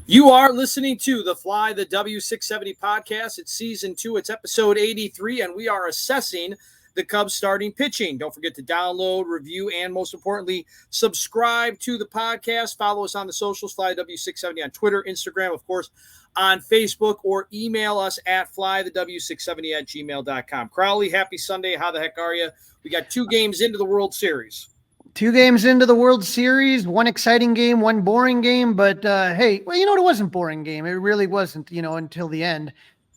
You are listening to the Fly the W670 podcast. It's season 2. It's episode 83, and we are assessing the Cubs starting pitching. Don't forget to download, review, and most importantly, subscribe to the podcast. Follow us on the socials, Fly W670 on Twitter, Instagram, of course, on Facebook, or email us at flythew670@gmail.com. Crawly, happy Sunday. How the heck are you? We got 2 games into the World Series. 2 games into the World Series, 1 exciting game, 1 boring game. But hey, well, it wasn't boring game. It really wasn't, until the end.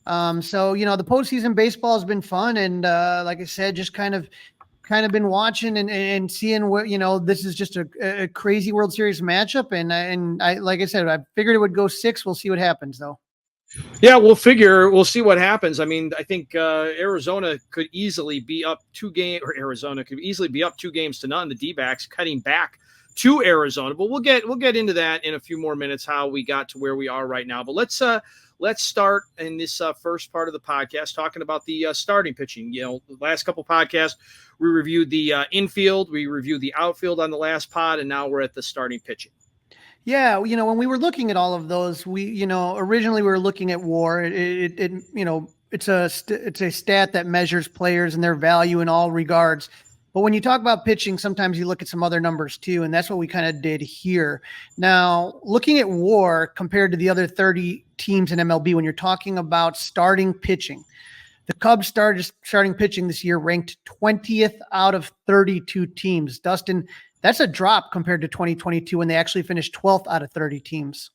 So the postseason baseball has been fun, and like I said, just kind of been watching and seeing what this is just a crazy World Series matchup. And I like I said, I figured it would go 6. We'll see what happens though. Yeah, we'll see what happens. I mean, I think Arizona could easily be up 2 games, or Arizona could easily be up 2 games to none. The D-backs cutting back to Arizona, but we'll get into that in a few more minutes, how we got to where we are right now. But let's start in this first part of the podcast talking about the starting pitching. The last couple podcasts, we reviewed the infield, we reviewed the outfield on the last pod, and now we're at the starting pitching. Yeah, when we were looking at all of those, we, originally we were looking at WAR. It's a stat that measures players and their value in all regards. But when you talk about pitching, sometimes you look at some other numbers too, and that's what we kind of did here. Now, looking at WAR compared to the other 30 teams in MLB, when you're talking about starting pitching, the Cubs starting pitching this year ranked 20th out of 32 teams. Dustin, that's a drop compared to 2022 when they actually finished 12th out of 30 teams.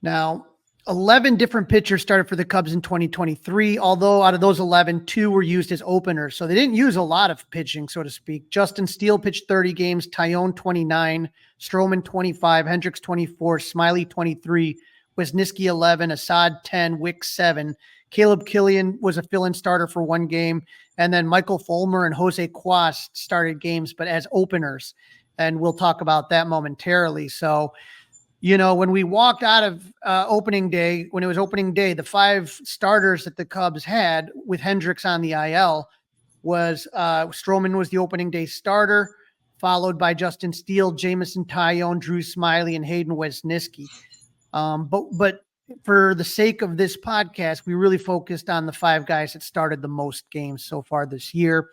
Now, 11 different pitchers started for the Cubs in 2023, although out of those 11, 2 were used as openers. So they didn't use a lot of pitching, so to speak. Justin Steele pitched 30 games, Tyone 29, Stroman 25, Hendricks 24, Smiley 23, Wisniewski 11, Assad 10, Wick 7. Caleb Killian was a fill-in starter for 1 game. And then Michael Fulmer and Jose Cuas started games, but as openers. And we'll talk about that momentarily. So, when we walked out of opening day, when it was opening day, the 5 starters that the Cubs had with Hendricks on the IL was Stroman was the opening day starter, followed by Justin Steele, Jamison Tyone, Drew Smiley, and Hayden Wisniewski. But for the sake of this podcast, we really focused on the 5 guys that started the most games so far this year.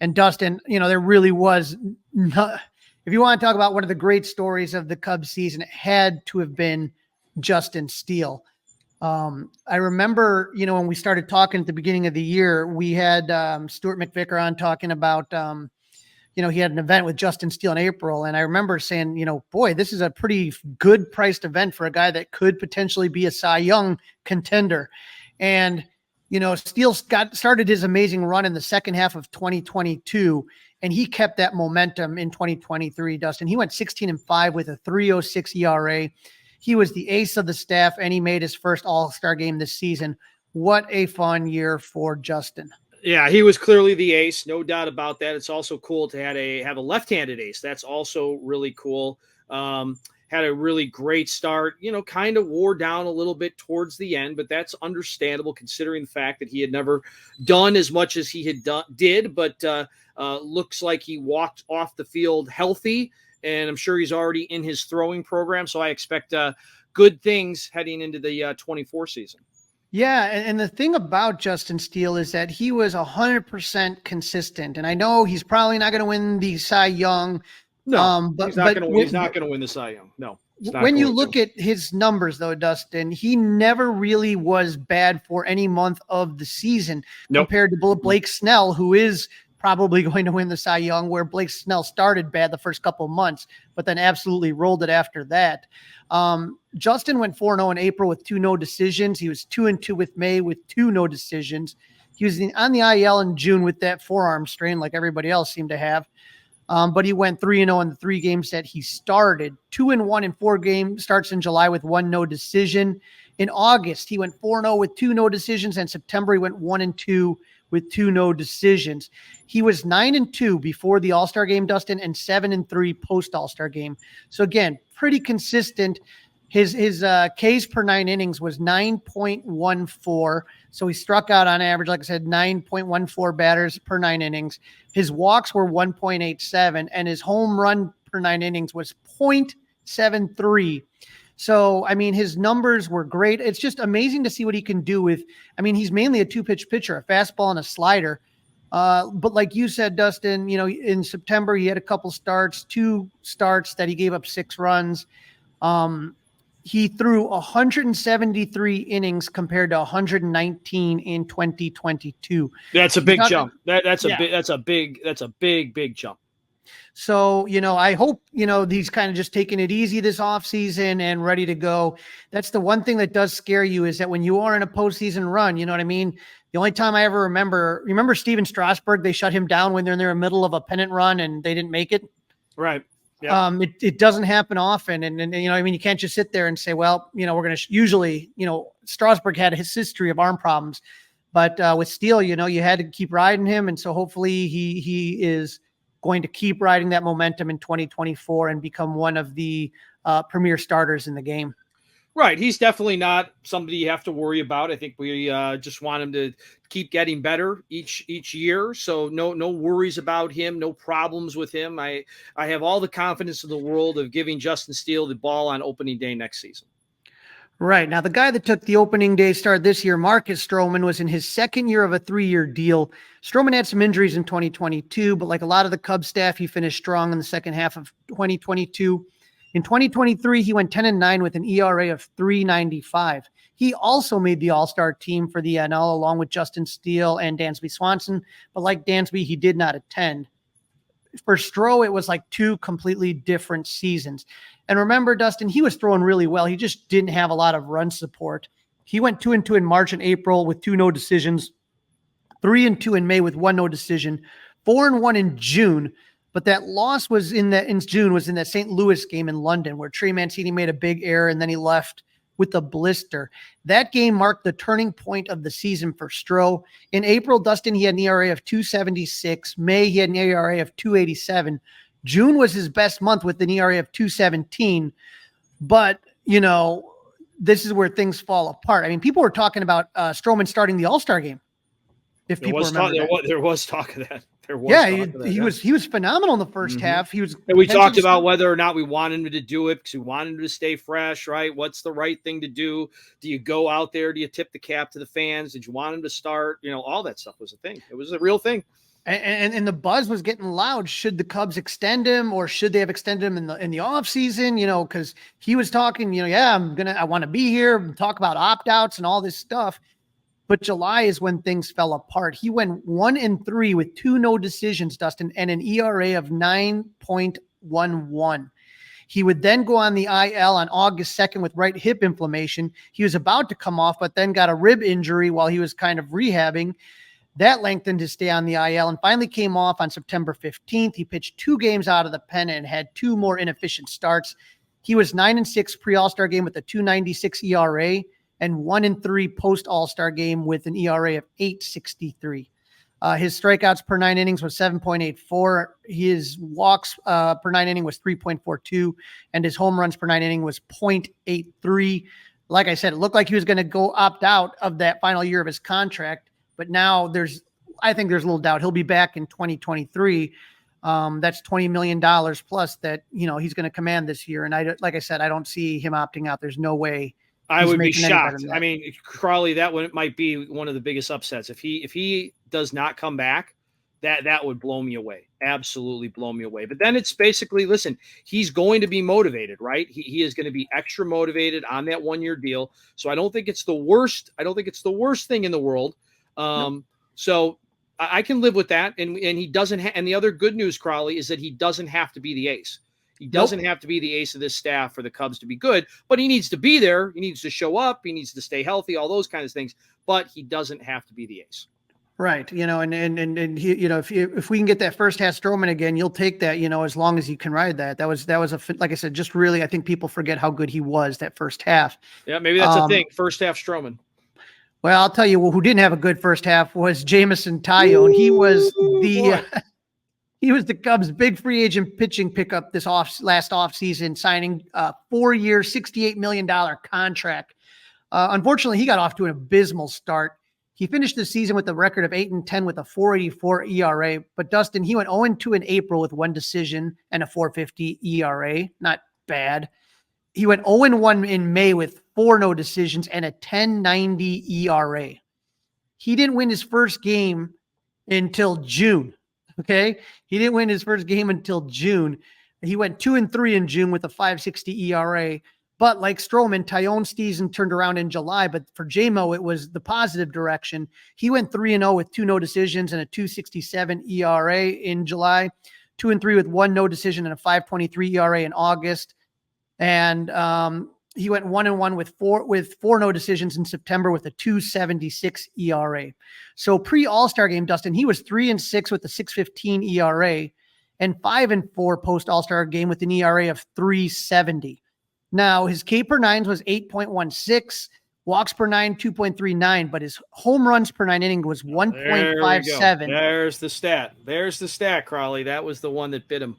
And Dustin, there really was not, if you want to talk about one of the great stories of the Cubs season, it had to have been Justin Steele. I remember, when we started talking at the beginning of the year, we had Stuart McVicker on talking about, he had an event with Justin Steele in April. And I remember saying, boy, this is a pretty good priced event for a guy that could potentially be a Cy Young contender. And, Steele started his amazing run in the second half of 2022, and he kept that momentum in 2023, Dustin. He went 16-5 with a 3.06 ERA. He was the ace of the staff, and he made his first All-Star game this season. What a fun year for Justin. Yeah, he was clearly the ace, no doubt about that. It's also cool to have a left-handed ace. That's also really cool. Had a really great start, kind of wore down a little bit towards the end, but that's understandable considering the fact that he had never done as much as he did, but looks like he walked off the field healthy, and I'm sure he's already in his throwing program, so I expect good things heading into the 24 season. Yeah, and the thing about Justin Steele is that he was 100% consistent, and I know he's probably not going to win the Cy Young. No, but he's not going to win the Cy Young. No. When you look at his numbers, though, Dustin, he never really was bad for any month of the season compared to Blake Snell, who is probably going to win the Cy Young, where Blake Snell started bad the first couple of months, but then absolutely rolled it after that. Justin went 4-0 in April with 2 no decisions. He was 2-2 with May with 2 no decisions. He was on the IL in June with that forearm strain like everybody else seemed to have. But he went 3-0 in the 3 games that he started. 2-1 in 4 game starts in July with 1 no decision. In August, he went 4-0 with 2 no decisions. And September, he went 1-2 with 2 no decisions. He was 9-2 before the All-Star game, Dustin, and 7-3 post All-Star game. So again, pretty consistent. His Ks per 9 innings was 9.14. So he struck out on average, like I said, 9.14 batters per 9 innings. His walks were 1.87, and his home run per 9 innings was 0.73. So, I mean, his numbers were great. It's just amazing to see what he can do with, I mean, he's mainly a two-pitch pitcher, a fastball and a slider. But like you said, Dustin, in September, he had a couple starts, 2 starts that he gave up 6 runs. He threw 173 innings compared to 119 in 2022. That's a big jump. That's a big jump. So, I hope, he's kind of just taking it easy this offseason and ready to go. That's the one thing that does scare you, is that when you are in a postseason run, you know what I mean? The only time I ever remember Steven Strasburg, they shut him down when they're in the middle of a pennant run and they didn't make it. Right. Yep. It doesn't happen often. And I mean, you can't just sit there and say, well, we're going to usually, Strasburg had his history of arm problems, but with Steele, you had to keep riding him. And so hopefully he is going to keep riding that momentum in 2024 and become one of the premier starters in the game. Right. He's definitely not somebody you have to worry about. I think we just want him to keep getting better each year. So no worries about him, no problems with him. I have all the confidence in the world of giving Justin Steele the ball on opening day next season. Right. Now, the guy that took the opening day start this year, Marcus Stroman, was in his second year of a 3-year deal. Stroman had some injuries in 2022, but like a lot of the Cubs staff, he finished strong in the second half of 2022. In 2023, he went 10-9 with an ERA of 3.95. He also made the All-Star team for the NL along with Justin Steele and Dansby Swanson, but like Dansby, he did not attend. For Stroh, it was like 2 completely different seasons. And remember, Dustin, he was throwing really well. He just didn't have a lot of run support. He went 2-2 in March and April with 2 no decisions, 3-2 in May with 1 no decision, 4-1 in June. But that loss was in June was in that St. Louis game in London where Trey Mancini made a big error and then he left with a blister. That game marked the turning point of the season for Stroh. In April, Dustin, he had an ERA of 2.76. May, he had an ERA of 2.87. June was his best month with an ERA of 2.17. But, this is where things fall apart. I mean, people were talking about Stroman starting the All-Star game. If people remember that. There was talk of that. He was phenomenal in the first half. We talked about whether or not we want him to do it because we want him to stay fresh, right? What's the right thing to do? Do you go out there? Do you tip the cap to the fans? Did you want him to start? All that stuff was a thing. It was a real thing. And the buzz was getting loud. Should the Cubs extend him, or should they have extended him in the off season? Because he was talking, I want to be here, talk about opt-outs and all this stuff. But July is when things fell apart. He went 1-3 with 2 no decisions, Dustin, and an ERA of 9.11. He would then go on the IL on August 2nd with right hip inflammation. He was about to come off, but then got a rib injury while he was kind of rehabbing. That lengthened his stay on the IL and finally came off on September 15th. He pitched 2 games out of the pen and had 2 more inefficient starts. He was 9-6 pre-All-Star game with a 2.96 ERA. And 1-3 post All-Star game with an ERA of 8.63. His strikeouts per 9 innings was 7.84. His walks per 9 inning was 3.42, and his home runs per 9 inning was 0.83. Like I said, it looked like he was going to go opt out of that final year of his contract, but now I think there's a little doubt. He'll be back in 2023. That's $20 million plus that he's going to command this year. And like I said, I don't see him opting out. There's no way. I would be shocked. I mean, Crawly, that one might be one of the biggest upsets. If he does not come back, that would blow me away. Absolutely blow me away. But then it's basically, listen, he's going to be motivated, right? He is going to be extra motivated on that 1-year deal. So I don't think it's the worst. I don't think it's the worst thing in the world. Nope. So I can live with that. And he doesn't and the other good news, Crawly, is that he doesn't have to be the ace. He doesn't have to be the ace of this staff for the Cubs to be good, but he needs to be there. He needs to show up. He needs to stay healthy, all those kinds of things, but he doesn't have to be the ace. Right. And he, if we can get that first half Stroman again, you'll take that, as long as you can ride that. That was like I said, just really, I think people forget how good he was that first half. Yeah. Maybe that's a thing. First half Stroman. Well, I'll tell you who didn't have a good first half was Jameson Taillon. He was He was the Cubs' big free agent pitching pickup this last offseason, signing a 4-year, $68 million contract. Unfortunately, he got off to an abysmal start. He finished the season with a record of 8-10 with a 4.84 ERA. But Dustin, he went 0-2 in April with 1 decision and a 4.50 ERA. Not bad. He went 0-1 in May with 4 no decisions and a 10.90 ERA. He didn't win his first game until June. Okay. He didn't win his first game until June. He went 2-3 in June with a 5.60 ERA. But like Stroman, Tyone's season turned around in July. But for JMO, it was the positive direction. He went 3-0 with 2 no decisions and a 2.67 ERA in July, 2-3 with 1 no decision and a 5.23 ERA in August. And he went 1-1 with four no decisions in September with a 2.76 ERA. So pre-All-Star game, Dustin, he was 3-6 with a 6.15 ERA and 5-4 post-All-Star game with an ERA of 3.70. Now his K per nines was 8.16, walks per 9 2.39, but his home runs per 9 inning was 1.57. There's the stat, Crawly. That was the one that bit him.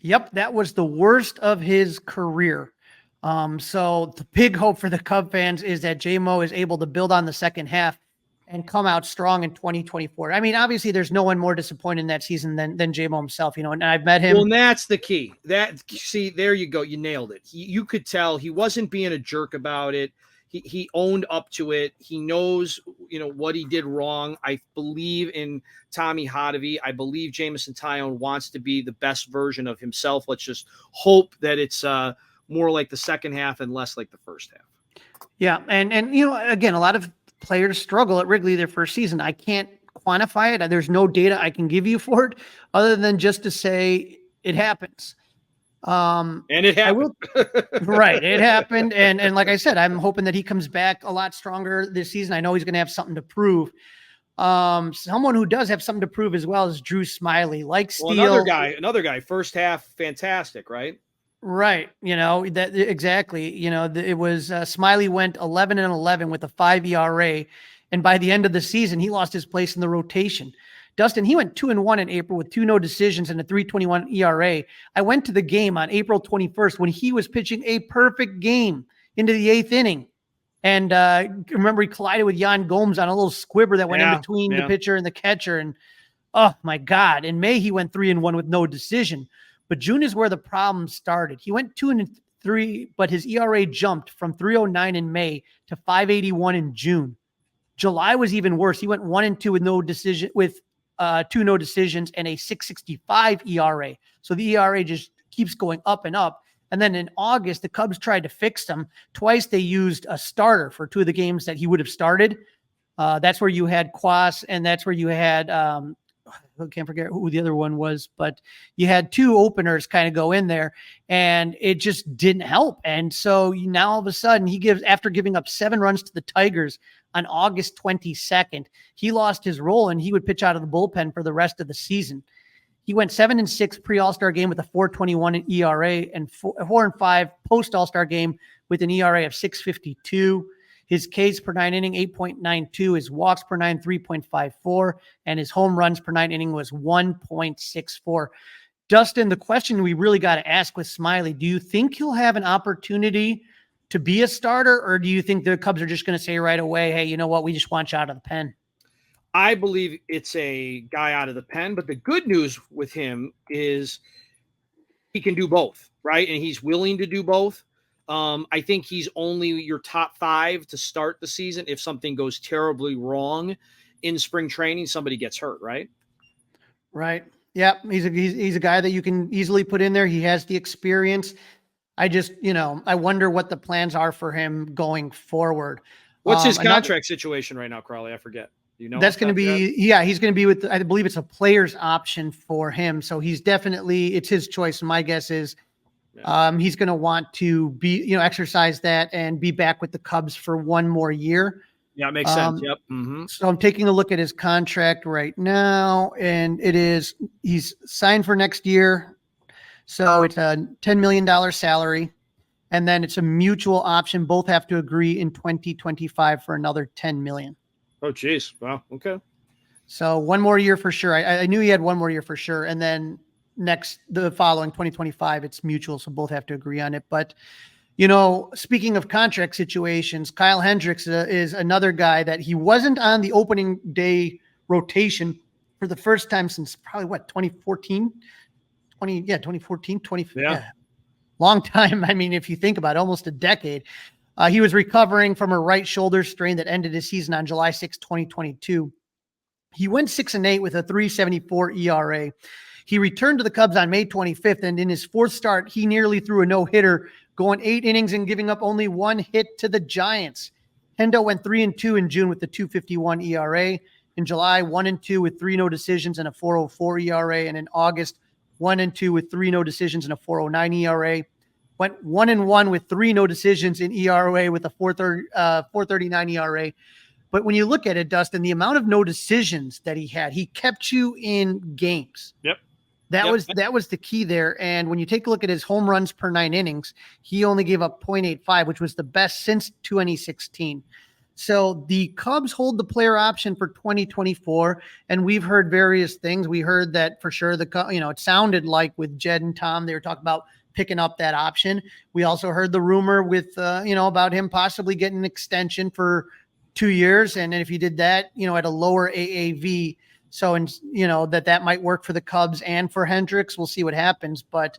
Yep, that was the worst of his career. So the big hope for the Cub fans is that JMO is able to build on the second half and come out strong in 2024. I mean, obviously there's no one more disappointed in that season than JMO himself, and I've met him. Well, and that's the key. See, there you go. You nailed it. You could tell he wasn't being a jerk about it. He owned up to it. He knows, what he did wrong. I believe in Tommy Hotovy. I believe Jameson Taillon wants to be the best version of himself. Let's just hope that it's more like the second half and less like the first half. Yeah. And again, a lot of players struggle at Wrigley their first season. I can't quantify it. There's no data I can give you for it other than just to say it happens. And it happened. Right. It happened. And like I said, I'm hoping that he comes back a lot stronger this season. I know he's going to have something to prove. Someone who does have something to prove as well is Drew Smiley. Like Steele. Another guy, first half, fantastic, right? Right. That exactly. It was Smiley went 11-11 with a 5 ERA. And by the end of the season, he lost his place in the rotation. Dustin, he went 2-1 in April with 2 no decisions and a 3.21 ERA. I went to the game on April 21st when he was pitching a perfect game into the 8th inning. And remember, he collided with Yan Gomes on a little squibber that went in between the pitcher and the catcher. And oh my God, in May, he went 3-1 with no decision. But June is where the problem started. He went 2-3, but his ERA jumped from 3.09 in May to 5.81 in June. July was even worse. He went 1-2 with no decision, with 2 no decisions and a 6.65 ERA. So the ERA just keeps going up and up. And then in August, the Cubs tried to fix him. Twice they used a starter for 2 of the games that he would have started. That's where you had Quas, and that's where you had I can't forget who the other one was, but you had 2 openers kind of go in there, and it just didn't help. And so now all of a sudden after giving up 7 runs to the Tigers on August 22nd, he lost his role and he would pitch out of the bullpen for the rest of the season. He went 7-6 pre-All-Star game with a 4.21 ERA and 4-5 post-All-Star game with an ERA of 6.52. His Ks per 9 inning, 8.92. His walks per 9, 3.54. And his home runs per 9 inning was 1.64. Dustin, the question we really got to ask with Smiley, do you think he'll have an opportunity to be a starter, or do you think the Cubs are just going to say right away, hey, you know what, we just want you out of the pen? I believe it's a guy out of the pen, but the good news with him is he can do both, right? And he's willing to do both. I think he's only your top 5 to start the season. If something goes terribly wrong in spring training, somebody gets hurt, right? Right. Yeah. He's a guy that you can easily put in there. He has the experience. I just, I wonder what the plans are for him going forward. What's his contract situation right now, Crawly? I forget. That's going to be, he's going to be with, I believe it's a player's option for him. So he's definitely, it's his choice. My guess is he's going to want to be, exercise that and be back with the Cubs for 1 more year. Yeah, it makes sense. Yep. Mm-hmm. So I'm taking a look at his contract right now, and he's signed for next year. So it's a $10 million salary, and then it's a mutual option. Both have to agree in 2025 for another $10 million. Oh, geez. Wow. Okay. So 1 more year for sure. I knew he had 1 more year for sure. And then the following 2025, it's mutual. So both have to agree on it. But, speaking of contract situations, Kyle Hendricks is another guy that he wasn't on the opening day rotation for the first time since probably 2014, 2015. long time. I mean, if you think about it, almost a decade. He was recovering from a right shoulder strain that ended his season on July 6, 2022. He went 6-8 with a 3.74 ERA. He returned to the Cubs on May 25th, and in his fourth start, he nearly threw a no-hitter, going 8 innings and giving up only 1 hit to the Giants. Hendo went 3-2 in June with the 2.51 ERA. In July, 1-2 with 3 no decisions and a 4.04 ERA. And in August, 1-2 with 3 no decisions and a 4.09 ERA. Went 1-1 with 3 no decisions in ERA with a 4.39 ERA. But when you look at it, Dustin, the amount of no decisions that he had, he kept you in games. Yep. That was the key there. And when you take a look at his home runs per 9 innings, he only gave up 0.85, which was the best since 2016. So the Cubs hold the player option for 2024, and we've heard various things. We heard that for sure it sounded like with Jed and Tom, they were talking about picking up that option. We also heard the rumor with about him possibly getting an extension for 2 years, and if he did that, at a lower AAV. So, that might work for the Cubs and for Hendricks. We'll see what happens. But,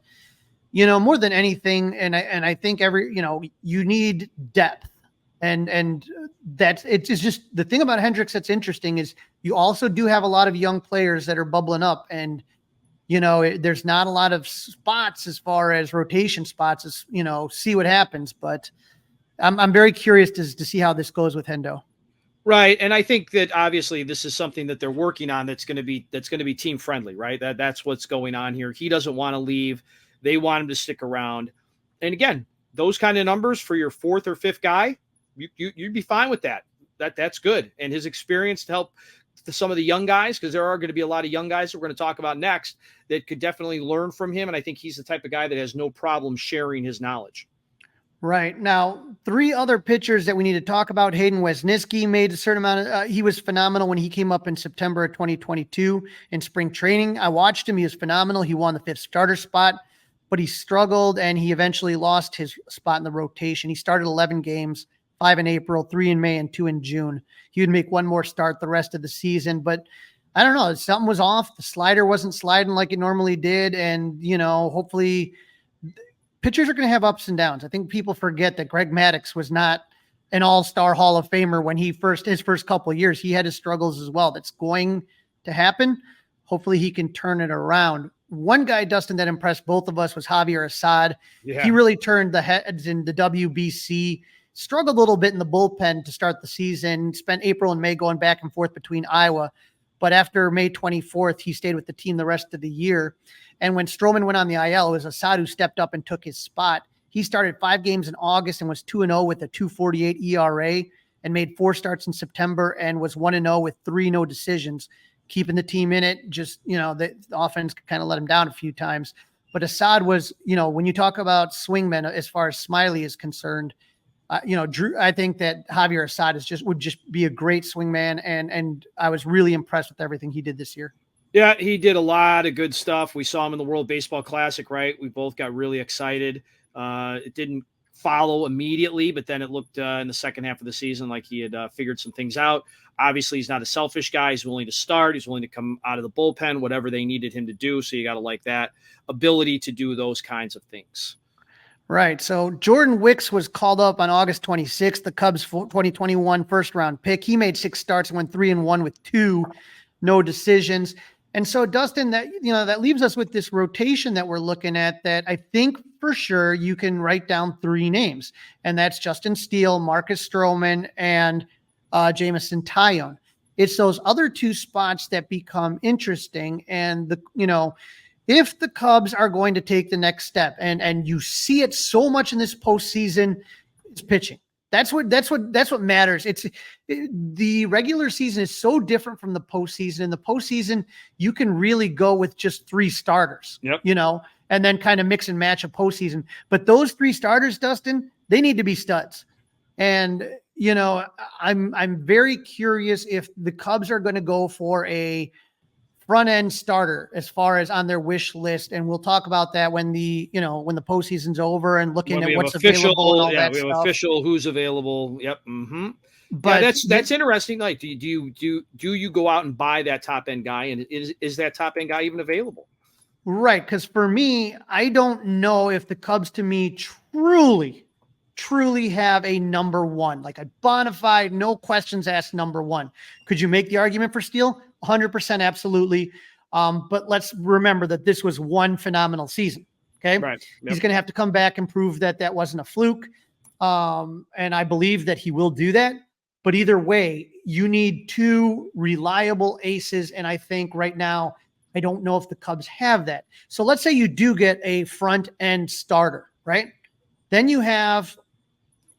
more than anything, and I think you need depth. And that's, it's just the thing about Hendricks that's interesting is you also do have a lot of young players that are bubbling up. And, there's not a lot of spots as far as rotation spots, as, see what happens. But I'm very curious to see how this goes with Hendo. Right. And I think that obviously this is something that they're working on that's going to be team friendly, right? That's what's going on here. He doesn't want to leave. They want him to stick around. And again, those kind of numbers for your 4th or 5th guy, you'd be fine with that. That's good. And his experience to help some of the young guys, because there are going to be a lot of young guys that we're going to talk about next that could definitely learn from him. And I think he's the type of guy that has no problem sharing his knowledge. Right. Now, 3 other pitchers that we need to talk about. Hayden Wesniewski made a certain amount of, he was phenomenal when he came up in September of 2022 in spring training. I watched him. He was phenomenal. He won the 5th starter spot, but he struggled and he eventually lost his spot in the rotation. He started 11 games, 5 in April, 3 in May, and 2 in June. He would make 1 more start the rest of the season, but I don't know. Something was off. The slider wasn't sliding like it normally did. And, hopefully pitchers are going to have ups and downs. I think people forget that Greg Maddux was not an all-star Hall of Famer when his first couple of years. He had his struggles as well. That's going to happen. Hopefully he can turn it around. One guy, Dustin, that impressed both of us was Javier Assad. Yeah. He really turned the heads in the WBC, struggled a little bit in the bullpen to start the season, spent April and May going back and forth between Iowa. But after May 24th, he stayed with the team the rest of the year. And when Stroman went on the IL, it was Assad who stepped up and took his spot. He started 5 games in August and was 2-0 with a 2.48 ERA and made 4 starts in September and was 1-0 with 3 no decisions, keeping the team in it. Just, the offense kind of let him down a few times. But Assad was, when you talk about swingmen, as far as Smiley is concerned, Drew, I think that Javier Assad would just be a great swingman, and I was really impressed with everything he did this year. Yeah, he did a lot of good stuff. We saw him in the World Baseball Classic, right? We both got really excited. It didn't follow immediately, but then it looked in the second half of the season like he had figured some things out. Obviously, he's not a selfish guy. He's willing to start. He's willing to come out of the bullpen, whatever they needed him to do. So you got to like that ability to do those kinds of things. Right. So Jordan Wicks was called up on August 26th, the Cubs 2021 first-round pick. He made 6 starts and went 3-1 with 2 no decisions. And so, Dustin, that leaves us with this rotation that we're looking at that I think for sure you can write down 3 names, and that's Justin Steele, Marcus Stroman, and Jameson Taillon. It's those other 2 spots that become interesting, and if the Cubs are going to take the next step, and you see it so much in this postseason, it's pitching. That's what matters. The regular season is so different from the postseason. In the postseason, you can really go with just 3 starters, and then kind of mix and match a postseason. But those 3 starters, Dustin, they need to be studs. And, I'm very curious if the Cubs are going to go for a front end starter as far as on their wish list. And we'll talk about that when the postseason's over and looking at what's available. And all that stuff. Official who's available. Yep. Mm-hmm. But that's interesting. Like, do you go out and buy that top end guy? And is that top end guy even available? Right. Because for me, I don't know if the Cubs to me truly have a number one, like a bona fide, no questions asked number one. Could you make the argument for Steele? 100% absolutely. But let's remember that this was one phenomenal season. Okay. Right. Yep. He's going to have to come back and prove that that wasn't a fluke. And I believe that he will do that. But either way, you need two reliable aces. And I think right now, I don't know if the Cubs have that. So let's say you do get a front end starter, right? Then you have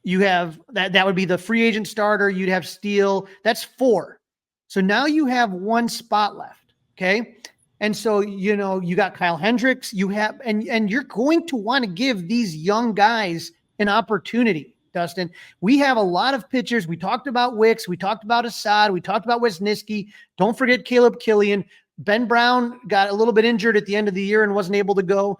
that would be the free agent starter. You'd have Steele. That's 4. So now you have one spot left. Okay. And so, you got Kyle Hendricks, you have, and you're going to want to give these young guys an opportunity, Dustin. We have a lot of pitchers. We talked about Wicks. We talked about Assad. We talked about Wisniewski. Don't forget Caleb Killian. Ben Brown got a little bit injured at the end of the year and wasn't able to go.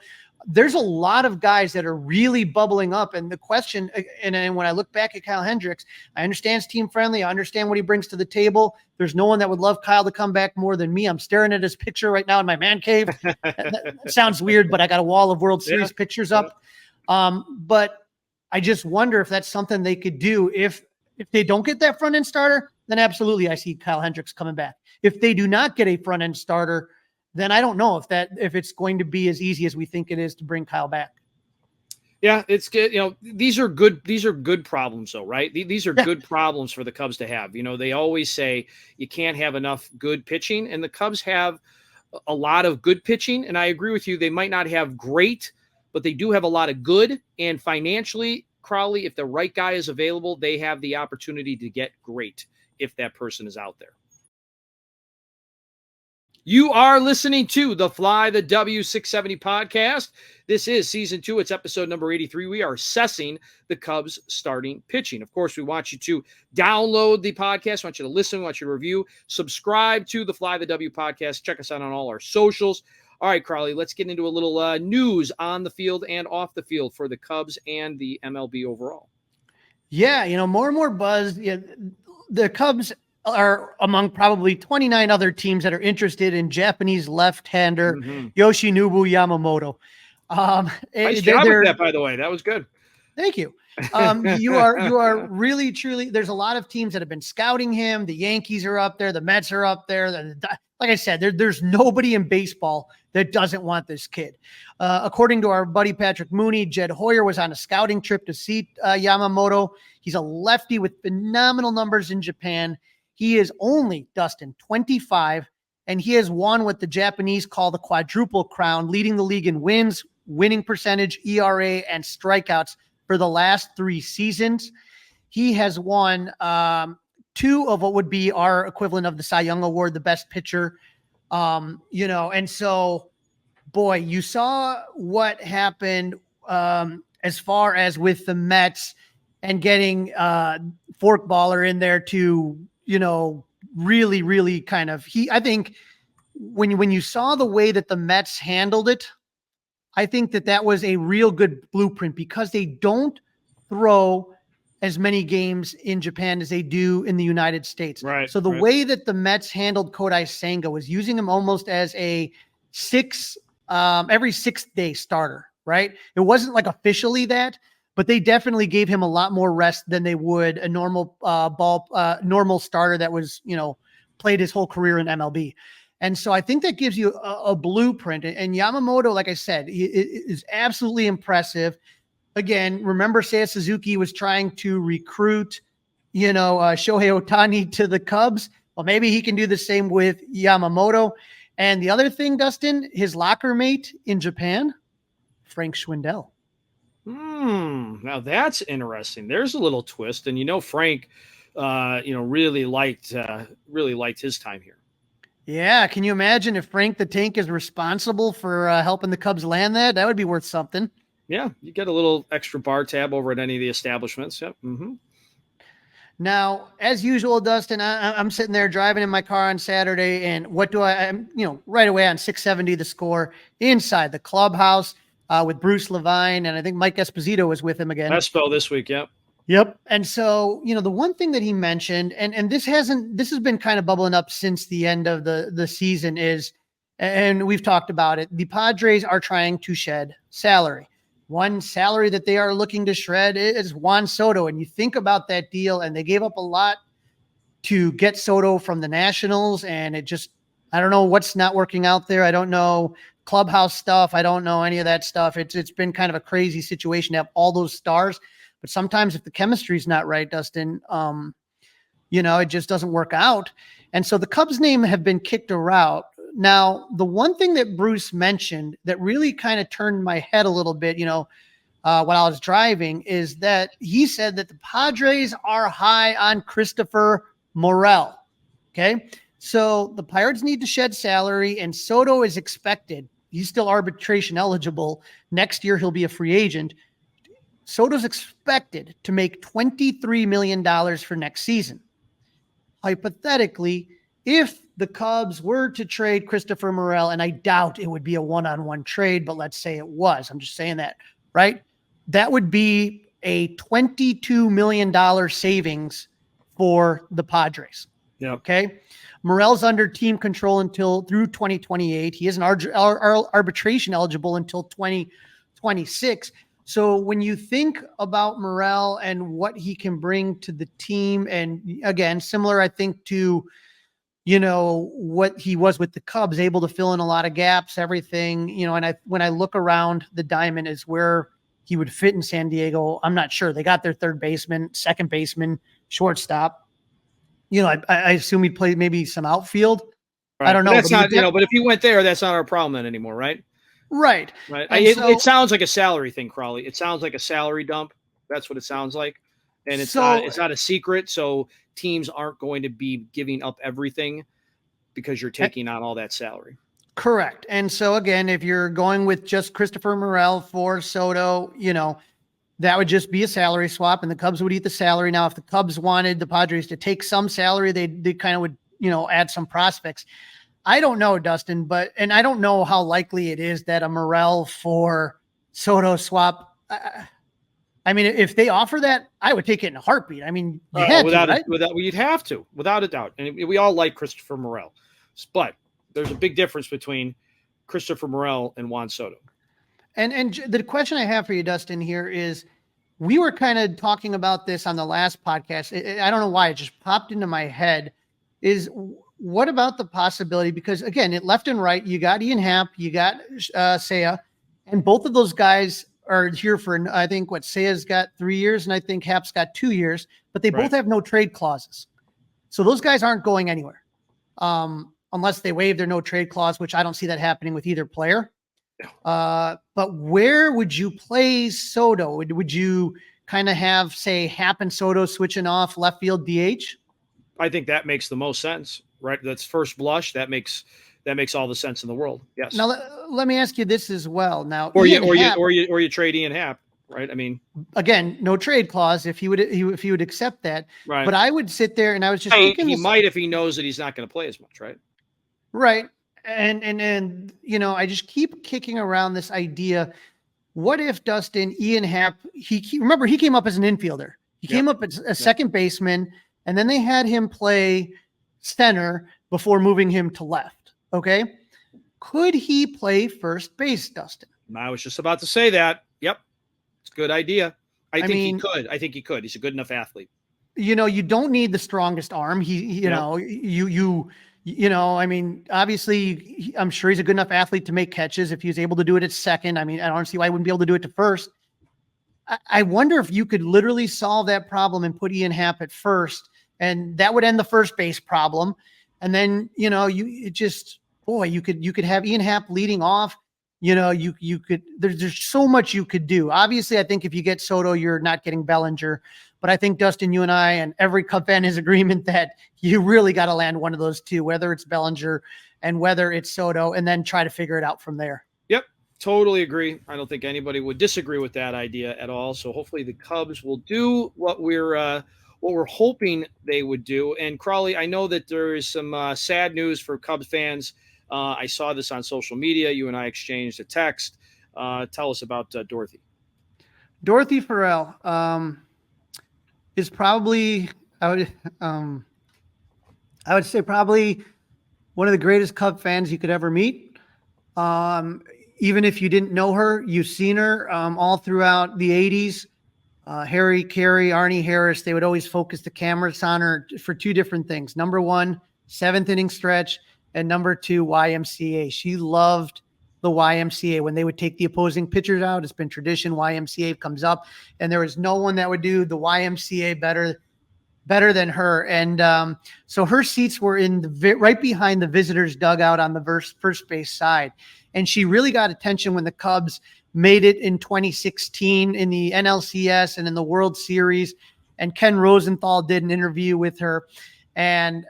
There's a lot of guys that are really bubbling up. And the question, and when I look back at Kyle Hendricks, I understand it's team friendly. I understand what he brings to the table. There's no one that would love Kyle to come back more than me. I'm staring at his picture right now in my man cave. That sounds weird, but I got a wall of World Series pictures up. But I just wonder if that's something they could do. If they don't get that front end starter, then absolutely I see Kyle Hendricks coming back. If they do not get a front end starter, then I don't know if it's going to be as easy as we think it is to bring Kyle back. Yeah, it's good. These are good problems though, right? These are good problems for the Cubs to have. They always say you can't have enough good pitching, and the Cubs have a lot of good pitching. And I agree with you. They might not have great, but they do have a lot of good. And financially, Crawly, if the right guy is available, they have the opportunity to get great if that person is out there. You are listening to the Fly the W670 podcast. This is season 2. It's episode number 83. We are assessing the Cubs starting pitching. Of course, we want you to download the podcast. We want you to listen. We want you to review. Subscribe to the Fly the W podcast. Check us out on all our socials. All right, Crawly, let's get into a little news on the field and off the field for the Cubs and the MLB overall. Yeah, more and more buzz. Yeah, the Cubs are among probably 29 other teams that are interested in Japanese left-hander Yoshinobu Yamamoto. Nice job with that, by the way. That was good. Thank you. You are really, truly, there's a lot of teams that have been scouting him. The Yankees are up there. The Mets are up there. Like I said, there's nobody in baseball that doesn't want this kid. According to our buddy Patrick Mooney, Jed Hoyer was on a scouting trip to see Yamamoto. He's a lefty with phenomenal numbers in Japan. He is only, Dustin, 25, and he has won what the Japanese call the quadruple crown, leading the league in wins, winning percentage, ERA, and strikeouts for the last 3 seasons. He has won 2 of what would be our equivalent of the Cy Young Award, the best pitcher. And so, boy, you saw what happened as far as with the Mets and getting Forkballer in there to, really, really kind of, I think when you saw the way that the Mets handled it, I think that was a real good blueprint because they don't throw as many games in Japan as they do in the United States. Right. So the way that the Mets handled Kodai Senga was using him almost as a every 6th day starter, right? It wasn't like officially that, but they definitely gave him a lot more rest than they would a normal normal starter that was, played his whole career in MLB. And so I think that gives you a blueprint. And Yamamoto, like I said, is absolutely impressive. Again, remember Seiya Suzuki was trying to recruit, Shohei Ohtani to the Cubs. Well, maybe he can do the same with Yamamoto. And the other thing, Dustin, his locker mate in Japan, Frank Schwindel. Now that's interesting. There's a little twist, and Frank, really liked his time here. Yeah, can you imagine if Frank the Tank is responsible for helping the Cubs land that? That would be worth something. Yeah, you get a little extra bar tab over at any of the establishments. Yep. Now, as usual, Dustin, I'm sitting there driving in my car on Saturday, and what do I'm right away on 670 The Score inside the clubhouse with Bruce Levine, and I think Mike Esposito was with him again. Espo this week, yep. Yep. And so, the one thing that he mentioned, and this has been kind of bubbling up since the end of the season, is And we've talked about it. The Padres are trying to shed salary. One salary that they are looking to shred is Juan Soto. And you think about that deal, and they gave up a lot to get Soto from the Nationals. And it just, I don't know what's not working out there. I don't know clubhouse stuff. I don't know any of that stuff. It's been kind of a crazy situation to have all those stars. But sometimes if the chemistry is not right, Dustin, it just doesn't work out. And so the Cubs name have been kicked around. Now, the one thing that Bruce mentioned that really kind of turned my head a little bit, when I was driving, is that he said that the Padres are high on Christopher Morel. Okay. So the Pirates need to shed salary, and Soto is expected. He's still arbitration eligible. Next year, he'll be a free agent. Soto's expected to make $23 million for next season. Hypothetically, if the Cubs were to trade Christopher Morel, and I doubt it would be a one-on-one trade, but let's say it was, I'm just saying that, right? That would be a $22 million savings for the Padres. Yeah. Okay. Morel's under team control through 2028. He isn't arbitration eligible until 2026. So when you think about Morel and what he can bring to the team, and again, similar, I think, to, what he was with the Cubs, able to fill in a lot of gaps, everything, and when I look around, the diamond is where he would fit in San Diego. I'm not sure. They got their third baseman, second baseman, shortstop. I assume he'd play maybe some outfield. Right. I don't know. But that's not, but if he went there, that's not our problem then anymore, right? Right. Right. It sounds like a salary thing, Crawly. It sounds like a salary dump. That's what it sounds like. And it's not a secret. So teams aren't going to be giving up everything because you're taking on all that salary. Correct. And so again, if you're going with just Christopher Morel for Soto, that would just be a salary swap, and the Cubs would eat the salary. Now, if the Cubs wanted the Padres to take some salary, they kind of would, add some prospects. I don't know, Dustin, and I don't know how likely it is that a Morel for Soto swap. I mean, if they offer that, I would take it in a heartbeat. I mean, you'd have to, without a doubt. And we all like Christopher Morel, but there's a big difference between Christopher Morel and Juan Soto. And the question I have for you, Dustin, here is, we were kind of talking about this on the last podcast. I don't know why it just popped into my head. Is what about the possibility? Because again, it left and right, you got Ian Happ, you got Seiya, and both of those guys are here for, I think, Seiya's got 3 years, and I think Happ's got 2 years, but they both have no trade clauses. So those guys aren't going anywhere unless they waive their no trade clause, which I don't see that happening with either player. But where would you play Soto? Would you kind of have, say, Happ and Soto switching off left field DH? I think that makes the most sense, right? That's first blush. That makes all the sense in the world. Yes. Now let me ask you this as well. Now, or you trade Ian Happ, right? I mean, again, no trade clause if he would accept that. Right. But I would sit there and I was just thinking he might if he knows that he's not going to play as much, right? Right. And I just keep kicking around this idea. What if, Dustin, Ian Happ, remember, he came up as an infielder. He came up as a second baseman, and then they had him play center before moving him to left. Okay. Could he play first base, Dustin? I was just about to say that. Yep. It's a good idea. I think he could. He's a good enough athlete. You don't need the strongest arm. Obviously, I'm sure he's a good enough athlete to make catches if he was able to do it at second. I mean, I don't see why he wouldn't be able to do it to first. I wonder if you could literally solve that problem and put Ian Happ at first, and that would end the first base problem. And then, you could have Ian Happ leading off. There's so much you could do. Obviously, I think if you get Soto, you're not getting Bellinger. But I think, Dustin, you and I and every Cub fan is agreement that you really got to land one of those two, whether it's Bellinger and whether it's Soto, and then try to figure it out from there. Yep, totally agree. I don't think anybody would disagree with that idea at all. So hopefully the Cubs will do what we're hoping they would do. And Crawly, I know that there is some sad news for Cubs fans. I saw this on social media. You and I exchanged a text. Tell us about Dorothy. Dorothy Farrell. Is probably, I would say probably one of the greatest Cub fans you could ever meet. Even if you didn't know her, you've seen her all throughout the 80s. Harry Carey, Arnie Harris, they would always focus the cameras on her for two different things. Number one, seventh inning stretch, and number two, YMCA. She loved the YMCA. When they would take the opposing pitchers out, it's been tradition, YMCA comes up, and there was no one that would do the YMCA better than her. And so her seats were in right behind the visitors' dugout on the first base side. And she really got attention when the Cubs made it in 2016 in the NLCS and in the World Series. And Ken Rosenthal did an interview with her. And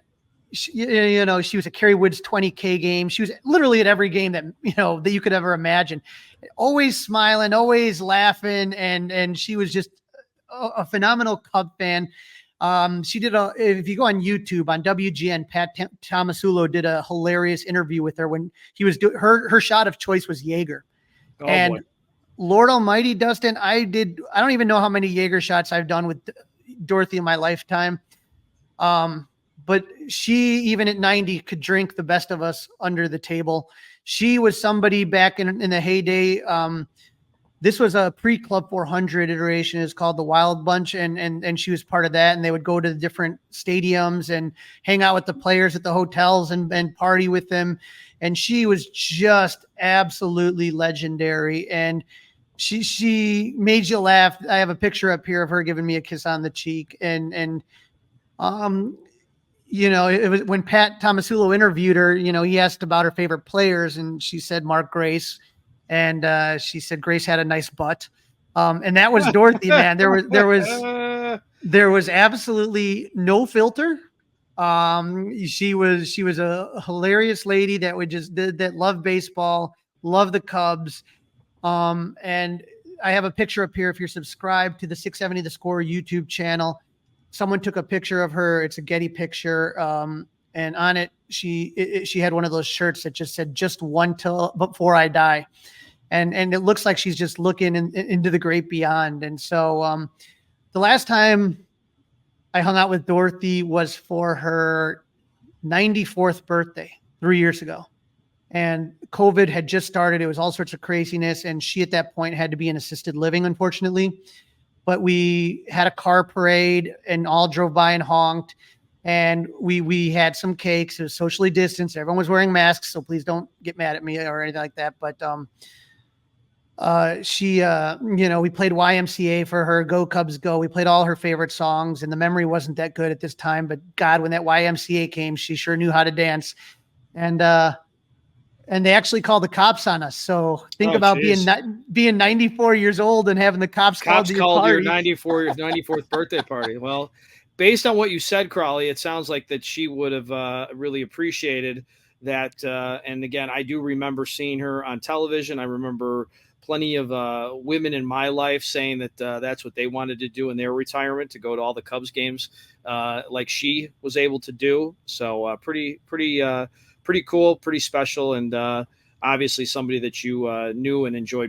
she was at Kerry Wood's 20K game. She was literally at every game that you could ever imagine. Always smiling, always laughing. And she was just a phenomenal Cub fan. She did if you go on YouTube on WGN, Pat Tomasulo did a hilarious interview with her when he was doing her shot of choice was Jaeger. Oh, and boy. Lord Almighty, Dustin, I don't even know how many Jaeger shots I've done with Dorothy in my lifetime. But she, even at 90, could drink the best of us under the table. She was somebody back in the heyday. This was a pre-Club 400 iteration. It's called the Wild Bunch, and she was part of that. And they would go to the different stadiums and hang out with the players at the hotels and party with them. And she was just absolutely legendary. And she made you laugh. I have a picture up here of her giving me a kiss on the cheek. And it was when Pat Tomasulo interviewed her, he asked about her favorite players, and she said Mark Grace. And she said Grace had a nice butt. And that was Dorothy, man. There was absolutely no filter. She was a hilarious lady that loved baseball, loved the Cubs. And I have a picture up here. If you're subscribed to the 670 The Score YouTube channel, someone took a picture of her. It's a Getty picture. And on it, she had one of those shirts that just said, "Just one till before I die." And it looks like she's just looking into the great beyond. And so the last time I hung out with Dorothy was for her 94th birthday 3 years ago. And COVID had just started. It was all sorts of craziness. And she at that point had to be in assisted living, unfortunately. But we had a car parade and all drove by and honked. And we had some cakes. It was socially distanced. Everyone was wearing masks, so please don't get mad at me or anything like that. But we played YMCA for her, Go Cubs Go. We played all her favorite songs, and the memory wasn't that good at this time. But God, when that YMCA came, she sure knew how to dance. And they actually called the cops on us. So think about being 94 years old and having the cops called your 94th birthday party. Well, based on what you said, Crawly, it sounds like that she would have really appreciated that. And again, I do remember seeing her on television. I remember plenty of women in my life saying that that's what they wanted to do in their retirement, to go to all the Cubs games like she was able to do. So pretty cool, pretty special. And obviously somebody that you knew and enjoyed